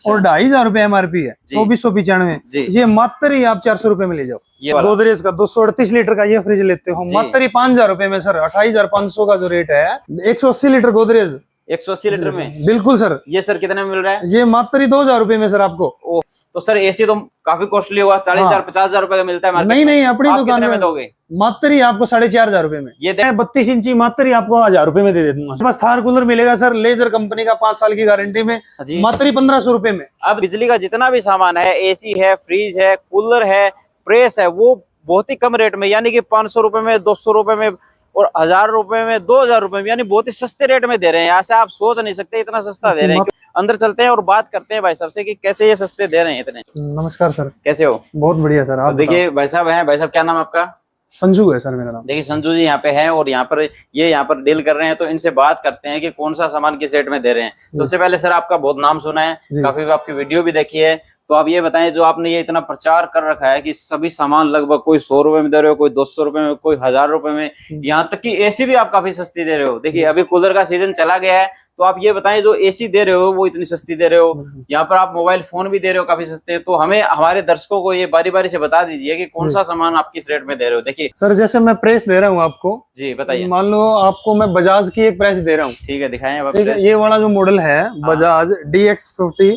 और 2500 MRP है, 2495। ये मात्र ही आप 400 रुपए में ले जाओ। ये गोदरेज का 238 लीटर का ये फ्रिज लेते हो मात्र ही 5000 रुपए में सर। 28500 का जो रेट है। 180 लीटर गोदरेज 180 लीटर में, बिल्कुल सर। ये सर कितने में मिल रहा है? ये मात्र ही 2000 रुपए में सर आपको। ओ, तो सर एसी तो काफी कॉस्टली हुआ, 40,000 50,000 रुपए का मिलता है मार्केट में। नहीं अपनी दुकान में दोगे मात्र ही आपको 4500 रुपए में। ये 32 इंची मात्र ही आपको 1000 रुपए में दे दूंगा। बस थार कूलर मिलेगा सर लेजर कंपनी का 5 साल की गारंटी में, मात्र ही 1500 रुपए में। अब बिजली का जितना भी सामान है, एसी है, फ्रिज है, कूलर है, प्रेस है, वो बहुत ही कम रेट में, यानी कि 500 रुपए में, 200 रुपए में और 1000 रुपए में, 2000 रुपए में, यानी बहुत ही सस्ते रेट में दे रहे हैं। यहाँ से आप सोच नहीं सकते इतना सस्ता दे रहे हैं। अंदर चलते हैं और बात करते हैं भाई साहब से कि कैसे ये सस्ते दे रहे हैं इतने। नमस्कार सर, कैसे हो? बहुत बढ़िया सर। आप देखिए भाई साहब हैं, भाई साहब क्या नाम आपका? संजू है सर मेरा नाम। देखिए संजू जी यहाँ पे हैं और यहाँ पर डील कर रहे हैं, तो इनसे बात करते हैं कि कौन सा सामान किस रेट में दे रहे हैं। सबसे पहले सर आपका बहुत नाम सुना है, काफी आपकी वीडियो भी देखी है, तो आप ये बताएं जो आपने ये इतना प्रचार कर रखा है कि सभी सामान लगभग कोई 100 रुपए में दे रहे हो, कोई 200 रुपए में, कोई 1000 रुपए में, यहाँ तक कि एसी भी आप काफी सस्ती दे रहे हो। देखिए अभी कूलर का सीजन चला गया है, तो आप ये बताएं जो एसी दे रहे हो वो इतनी सस्ती दे रहे हो, यहाँ पर आप मोबाइल फोन भी दे रहे हो काफी सस्ते, तो हमें हमारे दर्शकों को ये बारी बारी से बता दीजिए कि कौन सा सामान आप किस रेट में दे रहे हो। देखिए सर जैसे मैं प्रेस दे रहा हूँ आपको, जी बताइए। मान लो आपको मैं बजाज की एक प्रेस दे रहा हूँ, ठीक है दिखाएं आप। ये वाला जो मॉडल है बजाज DX50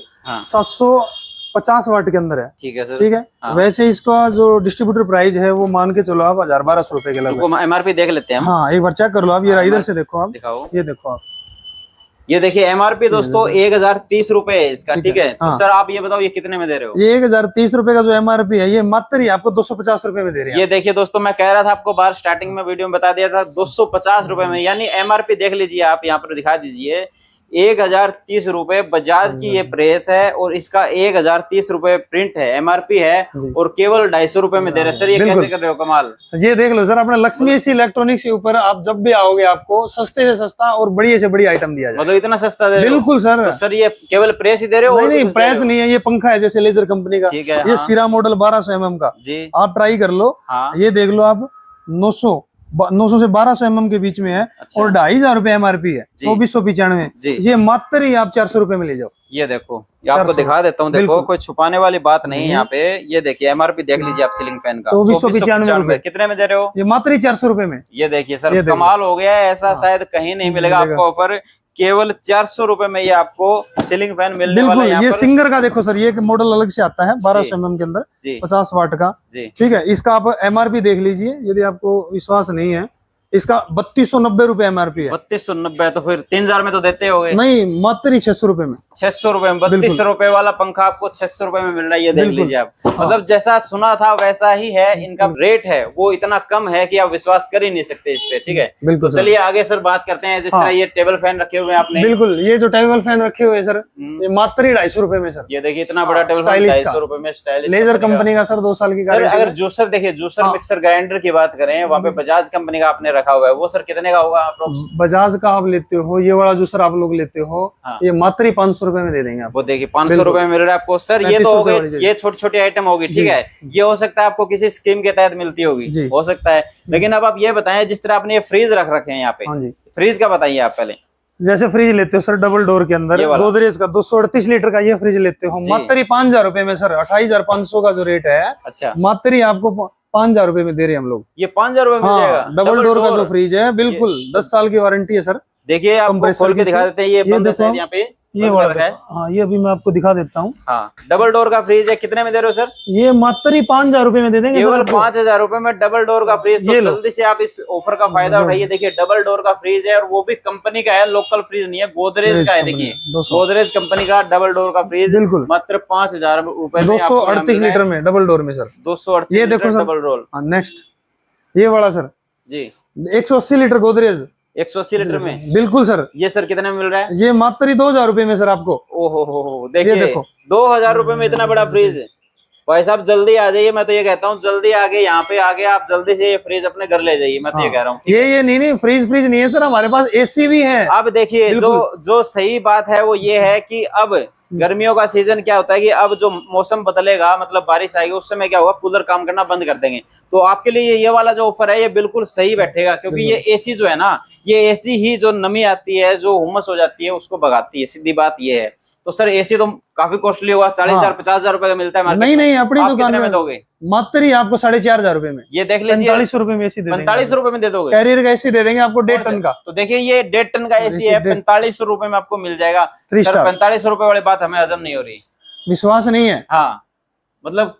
750 वाट के अंदर है, ठीक है सर। ठीक है वैसे इसका जो डिस्ट्रीब्यूटर प्राइस है वो मान के चलो आप 1200 रुपए के लगभग। MRP देख लेते हैं। हाँ एक बार चेक कर लो आप, ये इधर से देखो आप, दिखाओ, ये देखो आप, ये देखिए MRP दोस्तों 1030 रुपए है इसका। ठीक है तो सर आप ये बताओ ये कितने में दे रहे हो? ये 1030 रुपए का जो MRP है ये मात्र ही आपको 250 रुपए में दे रहे हैं। ये देखिए दोस्तों मैं कह रहा था आपको बाहर स्टार्टिंग में वीडियो में बता दिया था 250 रुपए में, यानी MRP देख लीजिए आप, यहाँ पर दिखा दीजिए 1030 रुपए बजाज की ये प्रेस है और इसका 1030 रुपए प्रिंट है, MRP है और केवल 250 रुपए में दे रहे हैं। सर ये कैसे कर रहे हो? कमाल। ये देख लो सर अपना लक्ष्मी एसी इलेक्ट्रॉनिक्स के ऊपर आप जब भी आओगे आपको सस्ते से सस्ता और बढ़िया से बढ़िया आइटम दिया जाएगा। मतलब इतना सस्ता दे रहे हो? बिल्कुल सर। तो सर ये केवल प्रेस ही दे रहे हो? नहीं प्रेस नहीं है, ये पंखा है जैसे लेजर कंपनी का। ठीक है, ये सिरा मॉडल 1200 mm का जी, आप ट्राई कर लो। ये देख लो आप 900 से 1200 mm के बीच में है। अच्छा। और 2500 रुपए MRP है, 2495। ये मात्र ही आप 400 रुपए में ले जाओ। ये देखो ये आपको दिखा देता हूँ, देखो कोई छुपाने वाली बात नहीं है यहाँ पे। ये देखिए MRP देख लीजिए आप सीलिंग फैन का 2495 कितने में दे रहे हो? ये मात्र ही 400 रुपए में। ये देखिए सर कमाल हो गया है, ऐसा शायद कहीं नहीं मिलेगा आपको ऑफर, केवल 400 रुपए में ये आपको सीलिंग फैन मिलने वाला है। ये सिंगर का देखो सर, ये मॉडल अलग से आता है 1200 mm के अंदर 50 वाट का। ठीक है इसका आप MRP देख लीजिए, यदि आपको विश्वास नहीं है। इसका 3290 रुपए MRP है। 3290 तो फिर 3000 में तो देते होगे? नहीं मात्र ही 600 रुपए में। 600 रुपए में 32 रुपए वाला पंखा आपको 600 रुपए में मिल रहा है। ये देख लीजिए आप, मतलब जैसा सुना था वैसा ही है। इनका रेट है वो इतना कम है कि आप विश्वास कर ही नहीं सकते इस पे। ठीक है तो चलिए आगे सर बात करते हैं। जिस तरह ये टेबल फैन रखे हुए हैं आपने, बिल्कुल ये जो टेबल फैन रखे हुए हैं सर ये मात्र ही 250 रुपए में सर। ये देखिए इतना बड़ा टेबल फैन 250 रुपए में, स्टाइलिश लेजर कंपनी का सर 2 साल की गारंटी। अगर जूसर देखिए, जूसर मिक्सर ग्राइंडर की बात करें, वहाँ पे बजाज कंपनी का आपने रखा हुआ है, वो सर कितने का होगा? बजाज का आप लेते हो, ये वाला जूसर आप लोग लेते हो, ये मात्र ही 500 रुपए में दे देंगे आपको। देखिए 500 रुपए में मिल रहा है आपको। सर ये तो हो गए, ये छोटी छोटी आइटम होगी। ठीक है ये हो सकता है आपको किसी स्कीम के तहत मिलती होगी, हो सकता है। लेकिन अब आप ये बताएं जिस तरह आपने ये फ्रीज रख रखे हैं यहाँ पे, फ्रीज का बताइए आप पहले। जैसे फ्रिज लेते हो सर डबल डोर के अंदर गोदरेज का 238 लीटर का ये फ्रिज लेते हो मात्र ही 5000 रुपए में सर। 28500 का जो रेट है, अच्छा मात्र ही आपको 5000 रुपए में दे रहे हैं हम लोग। ये 5000 रुपए में जाएगा डबल डोर का जो फ्रिज है, बिल्कुल 10 साल की वारंटी है सर। देखिए आपको खोल के दिखा देते हैं। ये यहाँ पे ये वाला है। हाँ ये अभी मैं आपको दिखा देता हूँ। हाँ डबल डोर का फ्रिज है, कितने में दे रहे हो सर? ये मात्र ही 5000 रुपए में दे देंगे। केवल 5000 रुपए में डबल डोर का फ्रिज। तो जल्दी से आप इस ऑफर का फायदा उठाइए। देखिए डबल डोर का फ्रिज है और वो भी कंपनी का है, लोकल फ्रिज नहीं है, गोदरेज का है। देखिए गोदरेज कंपनी का डबल डोर का फ्रिज बिल्कुल मात्र 5000 रुपए में 238 लीटर में डबल डोर में सर। 238 ये देखो सर डबल डोर। नेक्स्ट ये वाला सर जी 180 लीटर गोदरेज 180 लीटर में, बिल्कुल सर। ये सर कितने में मिल रहा है? ये मात्र ही 2000 रुपए में सर आपको। ओहो हो देखिए देखो 2000 रुपए में इतना बड़ा फ्रिज। भाई साहब जल्दी आ जाइए, मैं तो ये कहता हूँ जल्दी आगे यहाँ पे आगे आप जल्दी से ये फ्रिज अपने घर ले जाइए, मैं तो ये कह रहा हूँ। ये नहीं फ्रिज नहीं है सर, हमारे पास एसी भी है। अब देखिए जो सही बात है वो ये है कि अब गर्मियों का सीजन क्या होता है कि अब जो मौसम बदलेगा, मतलब बारिश आएगी, उस समय क्या होगा, कूलर काम करना बंद कर देंगे। तो आपके लिए ये वाला जो ऑफर है ये बिल्कुल सही बैठेगा, क्योंकि ये एसी जो है ना, ये एसी ही जो नमी आती है, जो हुमस हो जाती है, उसको भगाती है, सीधी बात ये है। तो सर एसी तो काफी कॉस्टली होगा, 40,000 50,000 रुपए का मिलता है मार्केट में। नहीं, अपनी दुकान में दोगे मात्र ही आपको 4,500 रुपए में। ये देख लीजिए, 45 रुपए में एसी दे देंगे। 45 रुपए में दे दोगे? कैरियर का एसी दे देंगे आपको 1.5 टन का। तो देखिए ये 1.5 टन का एसी है, 45 रुपए में आपको मिल जाएगा। 45 रुपए वाली बात हमें हजम नहीं हो रही, विश्वास नहीं है। हाँ, मतलब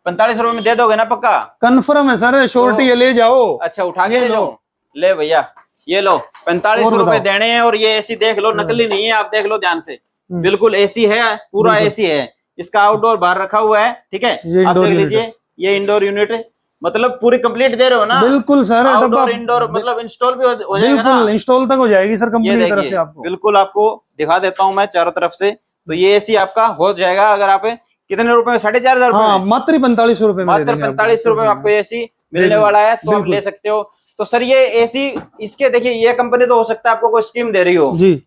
45 रुपए में दे दोगे ना पक्का? कंफर्म है सर, श्योरिटी है, ले जाओ। अच्छा, उठा के ले जाओ। ले भैया ये लो, 45 रुपए देने हैं। और ये एसी देख लो, नकली नहीं है, आप देख लो ध्यान से, बिल्कुल एसी है, पूरा एसी है। इसका आउटडोर बाहर रखा हुआ है, ठीक है, आप देख लीजिए, ये इंडोर यूनिट है, मतलब पूरी कंप्लीट दे रहे हो ना? बिल्कुल सर, आउटडोर इंडोर मतलब इंस्टॉल भी हो जाएगा ना? बिल्कुल इंस्टॉल तक हो जाएगी सर कंपनी की तरफ से आपको। बिल्कुल आपको दिखा देता हूँ मैं चारों तरफ से। तो ये एसी आपका हो जाएगा, अगर आप कितने रुपए में? 4,500 रुपए, मात्र 45 रुपए में, मात्र 45 रुपए में आपको एसी मिलने वाला है, तो आप ले सकते हो। तो सर ये एसी, इसके देखिए, ये कंपनी तो हो सकता है आपको कोई स्कीम दे रही हो जी,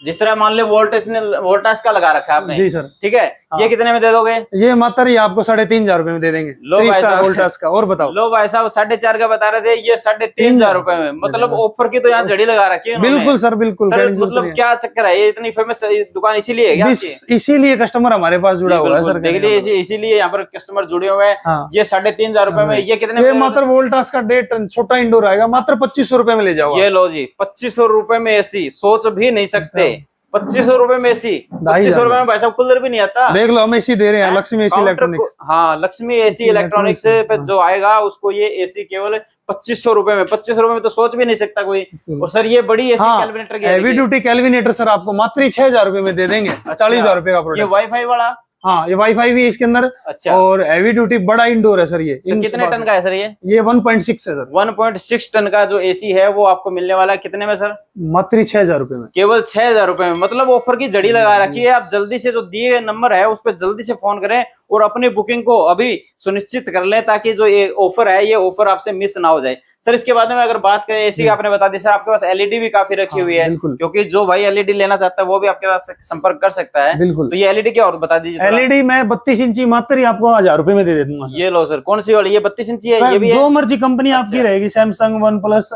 जिस तरह मान लो वोल्टास का लगा रखा है आपने जी सर, ठीक है। ये कितने में दे दोगे? ये मात्र ही आपको 3,500 रुपए में दे देंगे। लो भाई साहब, वोल्टास का। और बताओ। लो भाई साहब, 4,500 का बता रहे थे, ये 3,500 रुपए में, मतलब ऑफर की तो यहाँ जड़ी लगा रखी है। बिल्कुल सर, बिल्कुल सर, मतलब क्या चक्कर है, ये इतनी फेमस दुकान इसीलिए है, इसीलिए कस्टमर हमारे पास जुड़ा हुआ है सर। देख लीजिए, इसीलिए यहाँ पर कस्टमर जुड़े हुए हैं। ये 3,500 रुपए में, ये कितने? मात्र वोल्टास का 1.5 टन छोटा इंडोर आएगा, मात्र 2,500 रुपए में ले जाओ। ये लो जी, 2,500 रुपए में एसी, सोच भी नहीं सकते। 2,500 रुपए में एसी, 2,500 रुपए में भाई साहब कूलर भी नहीं आता। देख लो, हम एसी दे रहे हैं, लक्ष्मी एसी इलेक्ट्रॉनिक्स। हाँ, लक्ष्मी एसी इलेक्ट्रॉनिक्स पे जो आएगा उसको ये एसी केवल 2,500 रुपए में। 2,500 रुपए में तो सोच भी नहीं सकता कोई। और सर ये बड़ी एसी कैलविनेटर की हेवी ड्यूटी कैलविनेटर सर आपको मात्र 6,000 रुपए में दे देंगे। 40,000 रुपए का प्रोडक्ट। ये वाईफाई वाला? हाँ, ये वाईफाई भी इसके अंदर। अच्छा। और हेवी ड्यूटी बड़ा इंडोर है सर। ये कितने टन का है सर? ये 1.6 है सर। 1.6 टन का जो एसी है वो आपको मिलने वाला है कितने में सर? मात्र 6,000 रुपए में, केवल 6,000 रुपए में। मतलब ऑफर की जड़ी लगा रखी है। आप जल्दी से जो दिए गए नंबर है उस पर जल्दी से फोन करें और अपनी बुकिंग को अभी सुनिश्चित कर लें, ताकि जो ये ऑफर है ये ऑफर आपसे मिस ना हो जाए। सर इसके बाद में अगर बात करें एसी, आपने बता दी सर आपके पास एलईडी भी काफी रखी हुई है, क्योंकि जो भाई एलईडी लेना चाहता है वो भी आपके पास संपर्क कर सकता है। बिल्कुल। तो ये एलईडी क्या और बता दीजिए। एलईडी मैं 32 इंची मात्र ही आपको 1,000 रुपए में दे दूंगा। ये लो सर, कौन सी वाली? ये 32 इंची है। ये भी जो मर्जी कंपनी आपकी रहेगी, सैमसंग, वन प्लस,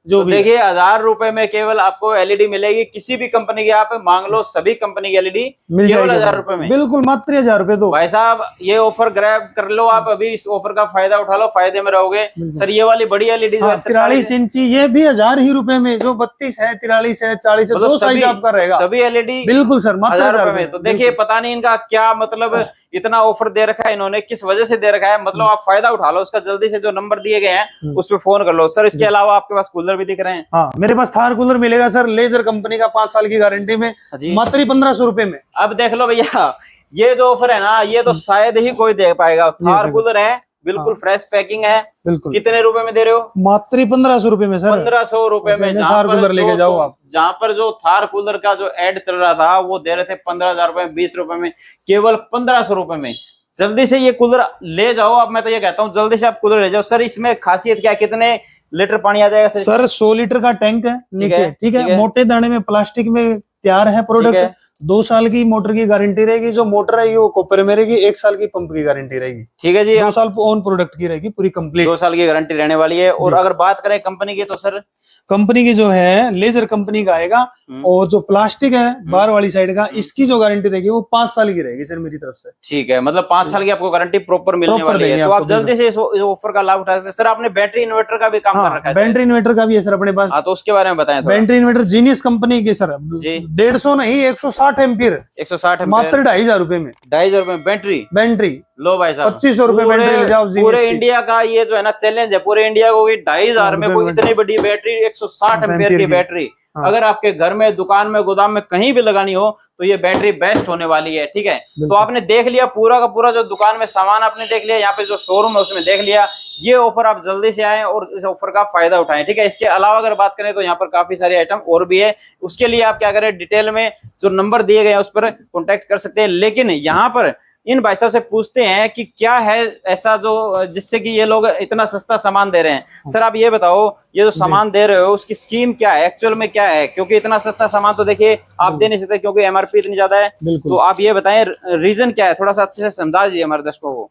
जो भी। देखिए 1,000 रुपए में केवल आपको एलईडी मिलेगी, किसी भी कंपनी की आप मांग लो, सभी कंपनी की एलईडी केवल 1,000 रुपए में। बिल्कुल, मात्र 1,000 रुपए दो। भाई साहब ये ऑफर ग्रैब कर लो आप, अभी इस ऑफर का फायदा उठा लो, फायदे में रहोगे। सर ये वाली बड़ी एलईडी 43 इंची, ये भी 1,000 ही रुपए में। जो 32 है, 43 है, 40 है, जो साइज आपका रहेगा, सभी एलईडी बिल्कुल सर मात्र 1,000 रुपए में। तो देखिए पता नहीं इनका क्या मतलब, इतना ऑफर दे रखा है इन्होंने, किस वजह से दे रखा है। मतलब आप फायदा उठा लो उसका, जल्दी से जो नंबर दिए गए हैं उस पर फोन कर लो। सर इसके अलावा आपके पास कूलर भी दिख रहे हैं? हाँ, मेरे पास थार कूलर मिलेगा सर, लेजर कंपनी का, 5 साल की गारंटी में, मात्र 1,500 रुपए में। अब देख लो भैया, ये जो ऑफर है ना, ये तो शायद ही कोई दे पाएगा। थार कूलर है, बिल्कुल फ्रेश पैकिंग है। बिल्कुल। कितने रुपए में दे रहे हो? मात्र 1,500 रुपए में सर। 1,500 रुपए में थार कूलर लेके जाओ आप। जहाँ पर जो थार कूलर का जो एड चल रहा था वो दे रहे थे 15,000 रुपए, 20 रुपए में, केवल 1,500 रुपए में। जल्दी से ये कूलर ले जाओ। अब मैं तो ये कहता हूँ जल्दी से आप कूलर ले जाओ। सर इसमें खासियत क्या, कितने लीटर पानी आ जाएगा? सर 100 लीटर का टैंक है नीचे, ठीक है। मोटे दाने में प्लास्टिक में तैयार है प्रोडक्ट। 2 साल की मोटर की गारंटी रहेगी। जो मोटर रहेगी वो कॉपर में रहेगी। 1 साल की पंप की गारंटी रहेगी, ठीक है जी। 2 साल ऑन प्रोडक्ट की रहेगी पूरी कंप्लीट। 2 साल की गारंटी रहने वाली है। और अगर बात करें कंपनी की, तो सर कंपनी की जो है लेजर कंपनी का आएगा। और जो प्लास्टिक है बाहर वाली साइड का, इसकी जो गारंटी रहेगी वो 5 साल की रहेगी सर मेरी तरफ से। ठीक है, मतलब 5 साल की आपको गारंटी प्रॉपर मिलने वाली है। तो आप जल्दी से इस ऑफर का लाभ उठा सकते हैं। सर आपने बैटरी इन्वर्टर का भी काम कर रखा है? बैटरी इन्वर्टर का भी है सर अपने पास। तो उसके बारे में बताएं। बैटरी इन्वर्टर जीनियस कंपनी की सर, 150 नहीं 160 एम्पीयर, 160 मात्र 2,500 रुपए में। 2,500 रुपए बैटरी। लो भाई साहब 2,500 रुपए बैटरी ले जाओ। पूरे इंडिया का ये जो है ना चैलेंज है, पूरे इंडिया को 2,500 में कोई इतनी बड़ी बैटरी, 160 एम्पीयर की बैटरी अगर आपके घर में, दुकान में, गोदाम में कहीं भी लगानी हो तो ये बैटरी बेस्ट होने वाली है, ठीक है। तो आपने देख लिया पूरा का पूरा जो दुकान में सामान आपने देख लिया, यहाँ पे जो शोरूम है उसमें देख लिया। ये ऑफर आप जल्दी से आएं और इस ऑफर का फायदा उठाएं, ठीक है। इसके अलावा अगर बात करें तो यहाँ पर काफी सारे आइटम और भी है। उसके लिए आप क्या करें, डिटेल में जो नंबर दिए गए हैं उस पर कॉन्टेक्ट कर सकते हैं। लेकिन यहाँ पर इन भाई साहब से पूछते हैं कि क्या है ऐसा जो जिससे कि ये लोग इतना सस्ता सामान दे रहे हैं। सर आप ये बताओ, ये जो सामान दे रहे हो उसकी स्कीम क्या है, एक्चुअल में क्या है? क्योंकि इतना सस्ता सामान तो देखिए आप दे नहीं सकते क्योंकि एमआरपी इतनी ज्यादा है। तो आप ये बताएं रीजन क्या है, थोड़ा सा अच्छे से समझा दीजिए हमारे दर्शकों को।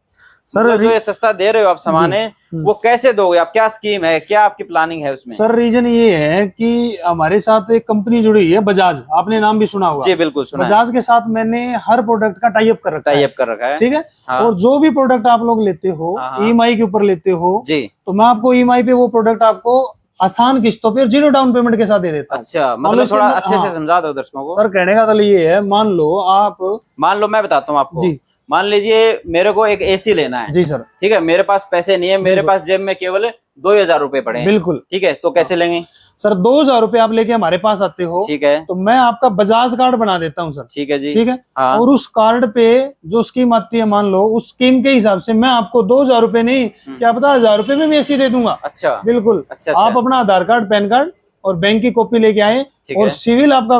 सर जो ये सस्ता दे रहे हो आप सामान है वो कैसे दोगे आप, क्या स्कीम है, क्या आपकी प्लानिंग है उसमें? सर रीजन ये है कि हमारे साथ एक कंपनी जुड़ी हुई है बजाज, आपने नाम भी सुना होगा। जी बिल्कुल सुना। बजाज के साथ मैंने हर प्रोडक्ट का टाई अप कर रखा है। ठीक है। हाँ। और जो भी प्रोडक्ट आप लोग लेते हो ईएमआई के ऊपर लेते हो जी, तो मैं आपको ईएमआई पे वो प्रोडक्ट आपको आसान किस्तों पे और 0 डाउन पेमेंट के साथ दे देता हूं। अच्छा, मतलब थोड़ा अच्छे से समझा दो दर्शकों को। सर कहने का तो ये है, मान लो मैं बताता हूँ आपको जी। मान लीजिए मेरे को एक एसी लेना है। जी सर। ठीक है, मेरे पास पैसे नहीं है, मेरे पास जेब में केवल 2000 रुपए पड़े हैं। बिल्कुल। ठीक है, तो कैसे लेंगे? सर 2000 रुपए आप लेके हमारे पास आते हो। ठीक है, तो मैं आपका बजाज कार्ड बना देता हूँ सर। ठीक है जी। ठीक है। हाँ। और उस कार्ड पे जो स्कीम आती है मान लो उस स्कीम के हिसाब से मैं आपको 2000 रुपए नहीं, क्या पता 1000 रुपए में भी एसी दे दूंगा। अच्छा बिल्कुल। अच्छा। आप अपना आधार कार्ड, पैन कार्ड और बैंक की कॉपी लेके आए और सिविल आपका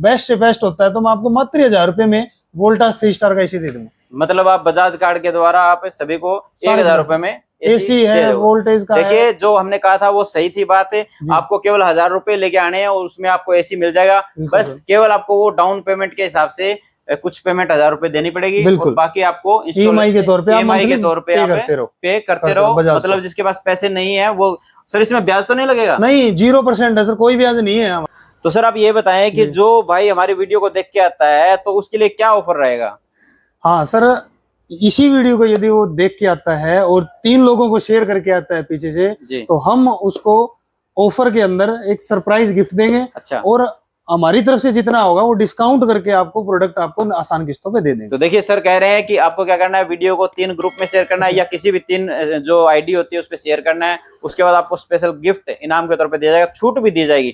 बेस्ट से बेस्ट होता है तो मैं आपको मात्र 1000 रुपए में वोल्टास 3 स्टार का एसी दे दूंगा। मतलब आप बजाज कार्ड के द्वारा आप सभी को 1000 रुपए में एसी है, वोल्टेज का। देखिए जो हमने कहा था वो सही थी बात है। आपको केवल 1000 रुपए लेके आने हैं और उसमें आपको एसी मिल जाएगा। बस केवल आपको वो डाउन पेमेंट के हिसाब से कुछ पेमेंट 1000 रुपए देनी पड़ेगी और बाकी आपको ईएमआई के तौर पे पे करते रहो। मतलब जिसके पास पैसे नहीं है वो, सर इसमें ब्याज तो नहीं लगेगा? नहीं, 0% है सर, कोई ब्याज नहीं है। तो सर आप ये बताएं कि जो भाई हमारी वीडियो को देख के आता है तो उसके लिए क्या ऑफर रहेगा? हाँ सर, इसी वीडियो को यदि वो देख के आता है और 3 लोगों को शेयर करके आता है पीछे से तो हम उसको ऑफर के अंदर एक सरप्राइज गिफ्ट देंगे। अच्छा। और हमारी तरफ से जितना होगा वो डिस्काउंट करके आपको प्रोडक्ट आपको आसान किस्तों पे दे देंगे। तो देखिए सर कह रहे हैं कि आपको क्या करना है, वीडियो को 3 ग्रुप में शेयर करना है या किसी भी 3 जो आईडी होती है उस पर शेयर करना है। उसके बाद आपको स्पेशल गिफ्ट इनाम के तौर पे दिया जाएगा, छूट भी दी जाएगी।